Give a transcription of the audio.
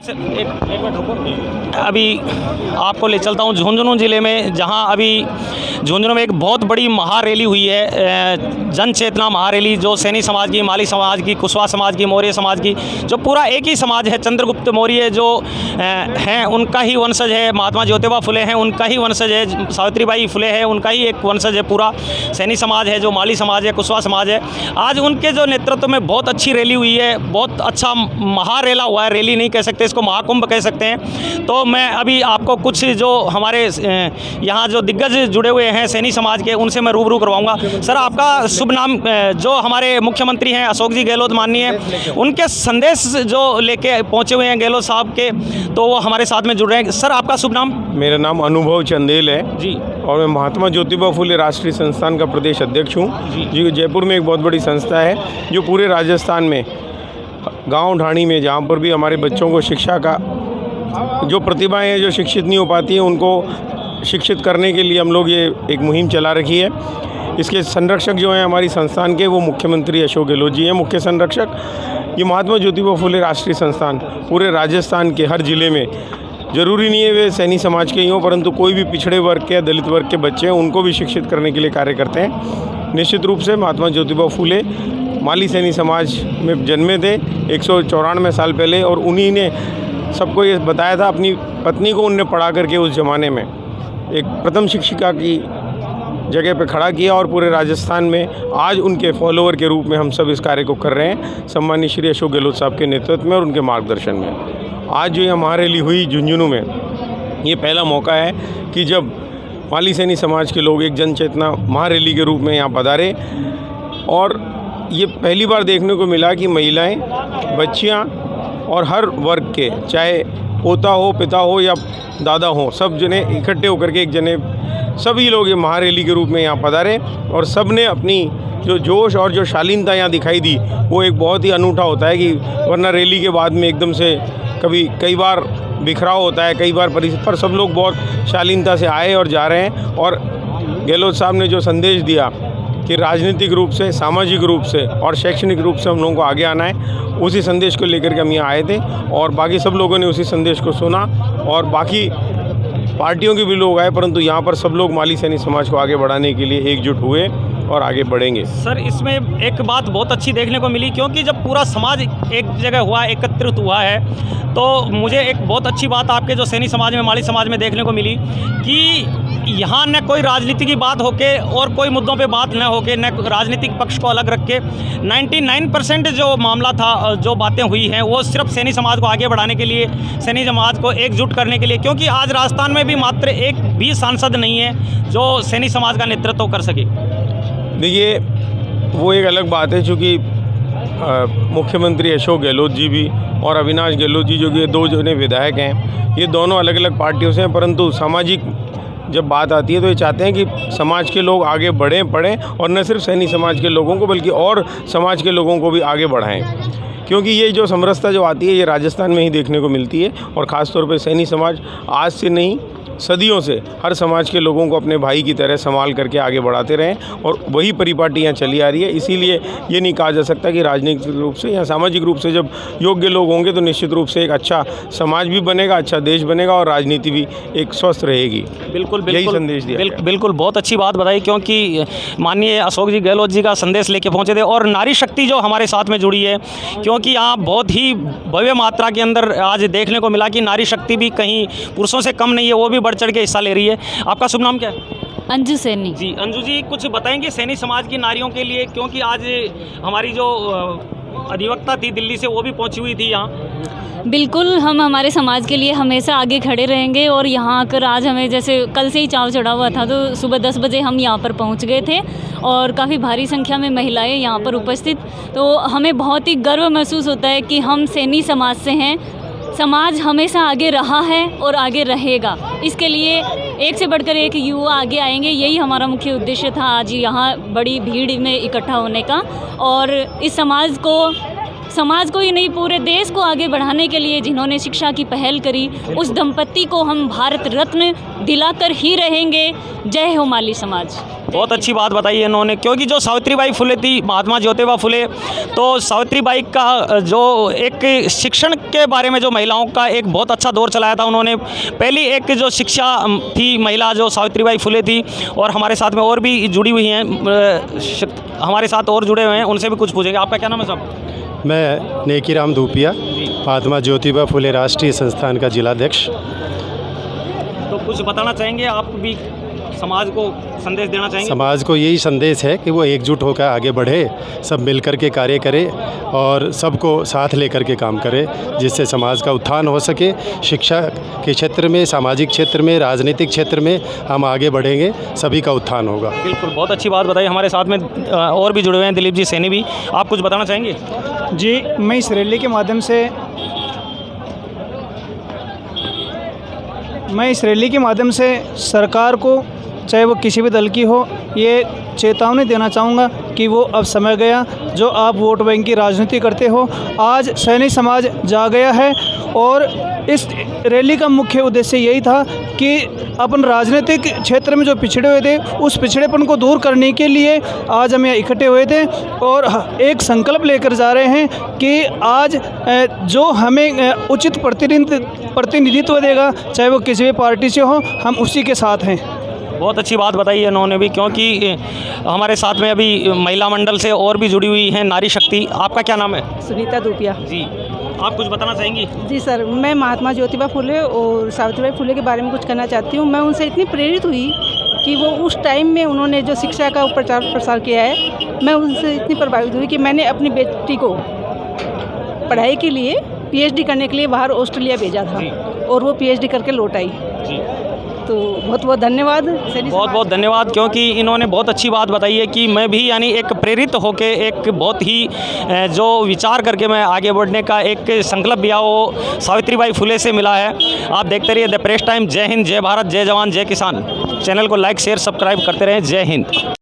एक मिनट रुको। अभी आपको ले चलता हूँ झुंझुनू ज़िले में, जहाँ अभी झुंझुनू में एक बहुत बड़ी महारैली हुई है, जन चेतना महारैली, जो सैनी समाज की, माली समाज की, कुशवाहा समाज की, मौर्य समाज की, जो पूरा एक ही समाज है। चंद्रगुप्त मौर्य जो हैं उनका ही वंशज है, महात्मा ज्योतिबा फुले हैं उनका ही वंशज है, सावित्रीबाई फुले है उनका ही एक वंशज है। पूरा सैनी समाज है, जो माली समाज है, कुशवाहा समाज है। आज उनके जो नेतृत्व में बहुत अच्छी रैली हुई है, बहुत अच्छा महारेला हुआ है। रैली नहीं कह सकते इसको, महाकुंभ कह सकते हैं। तो मैं अभी आपको कुछ जो हमारे यहाँ जो दिग्गज जुड़े हुए हैं सैनी समाज के, उनसे मैं रूबरू करवाऊंगा। सर, आपका शुभ नाम? जो हमारे मुख्यमंत्री हैं अशोक जी गहलोत माननीय, उनके संदेश जो लेके पहुँचे हुए हैं गहलोत साहब के, तो वो हमारे साथ में जुड़ रहे हैं। सर, आपका शुभ नाम? मेरा नाम अनुभव चंदेल है जी, और मैं महात्मा ज्योतिबा फुले राष्ट्रीय संस्थान का प्रदेश अध्यक्ष हूँ जी। जयपुर में एक बहुत बड़ी संस्था है जो पूरे राजस्थान में गांव ढाणी में, जहाँ पर भी हमारे बच्चों को शिक्षा का, जो प्रतिभाएं हैं जो शिक्षित नहीं हो पाती हैं, उनको शिक्षित करने के लिए हम लोग ये एक मुहिम चला रखी है। इसके संरक्षक जो हैं हमारी संस्थान के, वो मुख्यमंत्री अशोक गहलोत जी हैं मुख्य संरक्षक। ये महात्मा ज्योतिबा फुले राष्ट्रीय संस्थान पूरे राजस्थान के हर ज़िले में, ज़रूरी नहीं है वे सैनी समाज के ही हों, परंतु कोई भी पिछड़े वर्ग के या दलित वर्ग के बच्चे हैं उनको भी शिक्षित करने के लिए कार्य करते हैं। निश्चित रूप से महात्मा ज्योतिबा फुले माली सैनी समाज में जन्मे थे 194 साल पहले, और उन्हीं ने सबको ये बताया था। अपनी पत्नी को उनने पढ़ा करके उस ज़माने में एक प्रथम शिक्षिका की जगह पे खड़ा किया, और पूरे राजस्थान में आज उनके फॉलोअर के रूप में हम सब इस कार्य को कर रहे हैं, सम्मानीय श्री अशोक गहलोत साहब के नेतृत्व में और उनके मार्गदर्शन में। आज जो यहाँ महारैली हुई झुंझुनू में, ये पहला मौका है कि जब माली सैनी समाज के लोग एक जन चेतना महारैली के रूप में यहाँ पधारे, और ये पहली बार देखने को मिला कि महिलाएं, बच्चियां और हर वर्ग के, चाहे पोता हो, पिता हो या दादा हो, सब जने इकट्ठे होकर के एक जने सभी लोग ये महारैली के रूप में यहाँ पधारे, और सब ने अपनी जो जोश और जो शालीनता यहाँ दिखाई दी, वो एक बहुत ही अनूठा होता है। कि वरना रैली के बाद में एकदम से कई बार बिखराव होता है, कई बार पर सब लोग बहुत शालीनता से आए और जा रहे हैं। और गहलोत साहब ने जो संदेश दिया कि राजनीतिक रूप से, सामाजिक रूप से और शैक्षणिक रूप से हम लोगों को आगे आना है, उसी संदेश को लेकर के हम यहाँ आए थे, और बाकी सब लोगों ने उसी संदेश को सुना, और बाकी पार्टियों के भी लोग आए, परंतु यहाँ पर सब लोग माली सैनी समाज को आगे बढ़ाने के लिए एकजुट हुए और आगे बढ़ेंगे। सर, इसमें एक बात बहुत अच्छी देखने को मिली, क्योंकि जब पूरा समाज एक जगह हुआ, एकत्रित हुआ है, तो मुझे एक बहुत अच्छी बात आपके जो सैनी समाज में, माली समाज में देखने को मिली कि यहाँ न कोई राजनीति की बात होके और कोई मुद्दों पे बात न होके, न राजनीतिक पक्ष को अलग रख के 99% जो मामला था, जो बातें हुई हैं, वो सिर्फ सैनी समाज को आगे बढ़ाने के लिए, सैनी समाज को एकजुट करने के लिए। क्योंकि आज राजस्थान में भी मात्र एक भी सांसद नहीं है जो सैनी समाज का नेतृत्व कर सके। देखिए, वो एक अलग बात है, चूँकि मुख्यमंत्री अशोक गहलोत जी भी और अविनाश गहलोत जी, जो कि दो जने विधायक हैं, ये दोनों अलग अलग पार्टियों से हैं, परंतु सामाजिक जब बात आती है तो ये चाहते हैं कि समाज के लोग आगे बढ़ें, पढ़ें, और न सिर्फ सैनी समाज के लोगों को बल्कि और समाज के लोगों को भी आगे बढ़ाएं। क्योंकि ये जो समरसता जो आती है, ये राजस्थान में ही देखने को मिलती है, और ख़ास तौर पे सैनी समाज आज से नहीं, सदियों से हर समाज के लोगों को अपने भाई की तरह संभाल करके आगे बढ़ाते रहें, और वही परिपाटी यहाँ चली आ रही है। इसीलिए ये नहीं कहा जा सकता कि राजनीतिक रूप से या सामाजिक रूप से जब योग्य लोग होंगे तो निश्चित रूप से एक अच्छा समाज भी बनेगा, अच्छा देश बनेगा, और राजनीति भी एक स्वस्थ रहेगी। बिल्कुल, यही संदेश दिया। बिल्कुल, बहुत अच्छी बात बताई, क्योंकि माननीय अशोक जी गहलोत जी का संदेश लेके पहुँचे थे, और नारी शक्ति जो हमारे साथ में जुड़ी है, क्योंकि यहाँ बहुत ही भव्य मात्रा के अंदर आज देखने को मिला कि नारी शक्ति भी कहीं पुरुषों से कम नहीं है, वो भी बढ़ चढ़ के हिस्सा ले रही है। आपका शुभ नाम क्या है? अंजू सैनी जी, अंजू जी, कुछ बताएंगे सैनी समाज की नारियों के लिए, क्योंकि आज हमारी जो अधिवक्ता थी दिल्ली से, वो भी पहुंची हुई थी यहाँ। बिल्कुल, हम हमारे समाज के लिए हमेशा आगे खड़े रहेंगे, और यहाँ आकर आज हमें, जैसे कल से ही चाव चढ़ा हुआ था, तो सुबह 10 बजे हम यहाँ पर पहुँच गए थे, और काफ़ी भारी संख्या में महिलाएं यहाँ पर उपस्थित। तो हमें बहुत ही गर्व महसूस होता है कि हम सैनी समाज से हैं। समाज हमेशा आगे रहा है और आगे रहेगा, इसके लिए एक से बढ़कर एक युवा आगे आएंगे। यही हमारा मुख्य उद्देश्य था आज यहाँ बड़ी भीड़ में इकट्ठा होने का, और इस समाज को समाज को ही नहीं पूरे देश को आगे बढ़ाने के लिए जिन्होंने शिक्षा की पहल करी, उस दंपत्ति को हम भारत रत्न दिलाकर ही रहेंगे। जय हो माली समाज। बहुत अच्छी बात बताई है इन्होंने, क्योंकि जो सावित्रीबाई फुले थी, महात्मा ज्योतिबा फुले, तो सावित्रीबाई का जो एक शिक्षण के बारे में जो महिलाओं का एक बहुत अच्छा दौर चलाया था उन्होंने। पहली एक जो शिक्षा थी महिला जो सावित्रीबाई फुले थी, और हमारे साथ में और भी जुड़ी हुई हैं, हमारे साथ और जुड़े हुए हैं, उनसे भी कुछ पूछेंगे। आपका क्या नाम है साहब? मैं नेकीराम धूपिया, महात्मा ज्योतिबा फुले राष्ट्रीय संस्थान का जिलाध्यक्ष। तो कुछ बताना चाहेंगे आप भी, समाज को संदेश देना चाहेंगे? समाज को यही संदेश है कि वो एकजुट होकर आगे बढ़े, सब मिलकर के कार्य करे और सबको साथ लेकर के काम करे, जिससे समाज का उत्थान हो सके। शिक्षा के क्षेत्र में, सामाजिक क्षेत्र में, राजनीतिक क्षेत्र में हम आगे बढ़ेंगे, सभी का उत्थान होगा। बिल्कुल, बहुत अच्छी बात बताई। हमारे साथ में और भी जुड़े हुए हैं, दिलीप जी सैनी भी, आप कुछ बताना चाहेंगे? जी, मैं इस रैली के माध्यम से सरकार को, चाहे वो किसी भी दल की हो, ये चेतावनी देना चाहूँगा कि वो अब समय गया जो आप वोट बैंक की राजनीति करते हो। आज सैनिक समाज जा गया है और इस रैली का मुख्य उद्देश्य यही था कि अपन राजनीतिक क्षेत्र में जो पिछड़े हुए थे, उस पिछड़ेपन को दूर करने के लिए आज हम यहाँ इकट्ठे हुए थे और एक संकल्प लेकर जा रहे हैं कि आज जो हमें उचित प्रतिनिधित्व देगा, चाहे वो किसी भी पार्टी से हो, हम उसी के साथ हैं। बहुत अच्छी बात बताई है इन्होंने भी, क्योंकि हमारे साथ में अभी महिला मंडल से और भी जुड़ी हुई हैं, नारी शक्ति। आपका क्या नाम है? सुनीता धूपिया जी, आप कुछ बताना चाहेंगी? जी सर, मैं महात्मा ज्योतिबा फुले और सावित्रीबाई फुले के बारे में कुछ कहना चाहती हूँ। मैं उनसे इतनी प्रेरित हुई कि वो उस टाइम में उन्होंने जो शिक्षा का प्रचार प्रसार किया है, मैं उनसे इतनी प्रभावित हुई कि मैंने अपनी बेटी को पढ़ाई के लिए PhD करने के लिए बाहर ऑस्ट्रेलिया भेजा था और वो PhD करके लौट आई। तो बहुत बहुत धन्यवाद। बहुत बहुत धन्यवाद, क्योंकि इन्होंने बहुत अच्छी बात बताई है कि मैं भी यानी एक प्रेरित होके एक बहुत ही जो विचार करके मैं आगे बढ़ने का एक संकल्प लिया, वो सावित्रीबाई फुले से मिला है। आप देखते रहिए द प्रेस टाइम। जय हिंद, जय भारत, जय जवान, जय किसान। चैनल को लाइक शेयर सब्सक्राइब करते रहें। जय हिंद।